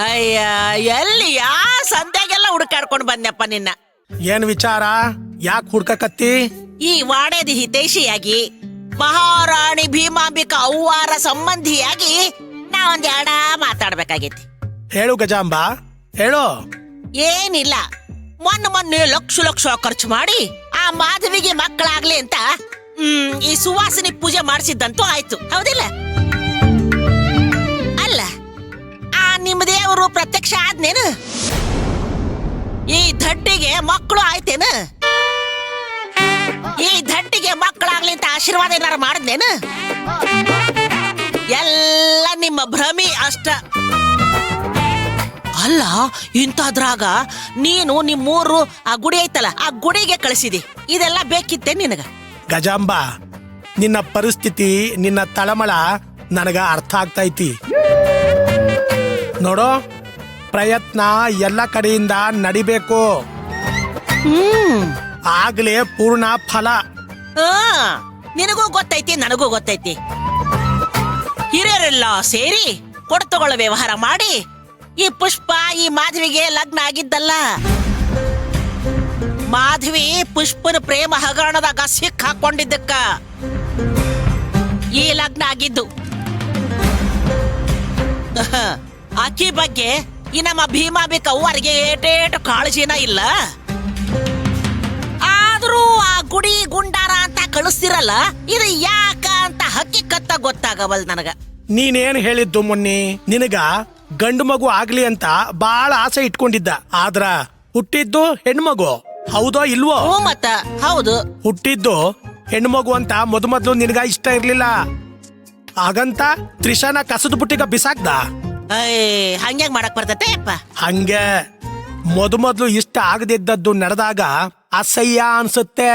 ಅಯ್ಯ ಎಲ್ಲಿ ಯಾ ಸಂತೆಗೆಲ್ಲ ಹುಡುಕಾಡ್ಕೊಂಡು ಬಂದೆಪ್ಪ ನಿನ್ನ. ಏನ್ ವಿಚಾರ? ಯಾಕೆ ಹುಡ್ಕಕತ್ತಿ? ಈ ವಾಡೇದಿ ಹಿತೈಷಿಯಾಗಿ ಮಹಾರಾಣಿ ಭೀಮಾಂಬಿಕಾ ಅವ್ವಾರ ಸಂಬಂಧಿಯಾಗಿ ನಾ ಒಂದ್ ಎರಡ ಮಾತಾಡ್ಬೇಕಾಗೈತಿ. ಹೇಳು ಗಜಾಂಬ, ಹೇಳು. ಏನಿಲ್ಲ, ಮೊನ್ನೆ ಲಕ್ಷ ಖರ್ಚು ಮಾಡಿ ಆ ಮಾಧವಿಗೆ ಮಕ್ಕಳಾಗ್ಲಿ ಅಂತ ಈ ಸುವಾಸಿನಿ ಪೂಜೆ ಮಾಡಿಸಿದ್ದಂತೂ ಆಯ್ತು, ಹೌದಿಲ್ಲ? ಅಲ್ಲ, ಆ ನಿಮ್ಮ ದೇವರು ಪ್ರತ್ಯಕ್ಷ ಆದ್ನೇನು? ಈ ಧಡ್ಡಿಗೆ ಮಕ್ಕಳು ಆಯ್ತೇನು? ಈ ಧಡ್ಡಿಗೆ ಮಕ್ಕಳಾಗ್ಲಿ ಅಂತ ಆಶೀರ್ವಾದ ಏನಾರ ಮಾಡಿದ್ನೇನು? ಎಲ್ಲ ನಿಮ್ಮ ಭ್ರಮಿ ಅಷ್ಟ. ಅಲ್ಲ, ಇಂಥದ್ರಾಗ ನೀನು ನಿಮ್ಮೂರು ಆ ಗುಡಿ ಐತಲ್ಲ, ಆ ಗುಡಿಗೆ ಕಳಿಸಿದಿ. ಇದೆಲ್ಲ ಬೇಕಿತ್ತೆ ನಿನಗ? ಗಜಾಂಬ, ನಿನ್ನ ಪರಿಸ್ಥಿತಿ, ನಿನ್ನ ತಳಮಳ ನನಗ ಅರ್ಥ ಆಗ್ತೈತಿ. ನೋಡೋ, ಪ್ರಯತ್ನ ಎಲ್ಲ ಕಡೆಯಿಂದ ನಡಿಬೇಕು, ಆಗ್ಲೇ ಪೂರ್ಣ ಫಲ. ನಿನಗೂ ಗೊತ್ತೈತಿ, ನನಗೂ ಗೊತ್ತೈತಿ. ಹಿರಿಯರೆಲ್ಲ ಸೇರಿ ಕೊಡ್ತಗೊಳ್ಳ ವ್ಯವಹಾರ ಮಾಡಿ ಈ ಪುಷ್ಪ ಈ ಮಾಧವಿಗೆ ಲಗ್ನ ಆಗಿದ್ದಲ್ಲ. ಮಾಧವಿ ಪುಷ್ಪನ ಪ್ರೇಮ ಹಗರಣದಾಗ ಸಿಕ್ ಹಾಕೊಂಡಿದ್ದಕ್ಕ ಈ ಲಗ್ನ ಆಗಿದ್ದು. ಆಕಿ ಬಗ್ಗೆ ಈ ನಮ್ಮ ಭೀಮಾಂಬಿಕಾ ಅವ್ವರಿಗೆ ಏಟೇಟು ಕಾಳಜಿನ ಇಲ್ಲ. ಆದ್ರೂ ಆ ಗುಡಿ ಗುಂಡಾರ ಅಂತ ಕಳಿಸ್ತಿರಲ್ಲ, ಇದು ಯಾಕ ಅಂತ ಹಕ್ಕಿಕತ್ತ ಗೊತ್ತಾಗವಲ್ ನನಗ. ನೀನೇನ್ ಹೇಳಿದ್ದು ಮೊನ್ನೆ? ನಿನಗ ಗಂಡು ಮಗು ಆಗ್ಲಿ ಅಂತ ಬಾಳ ಆಸೆ ಇಟ್ಕೊಂಡಿದ್ದ, ಆದ್ರ ಹುಟ್ಟಿದ್ದು ಹೆಣ್ಮಗು, ಹೌದೋ ಇಲ್ವೋ? ಮತ್ತ ಹೌದು, ಹುಟ್ಟಿದ್ದು ಹೆಣ್ಮಗು ಅಂತ ಮೊದಲು ನಿನಗ ಇಷ್ಟ ಇರ್ಲಿಲ್ಲ. ಹಾಗಂತ ತ್ರಿಷಾನ ಕಸದ ಬುಟ್ಟಿಗ ಬಿಸಾಕ್ದ? ಹಂಗ್ಯಾಗ ಮಾಡಕ್ ಬರ್ತತೆ ಅಪ್ಪ? ಹಂಗೆ ಮೊದಲು ಇಷ್ಟ ಆಗದಿದ್ದದ್ದು ನಡೆದಾಗ ಅಸಹ್ಯ ಅನ್ಸುತ್ತೆ.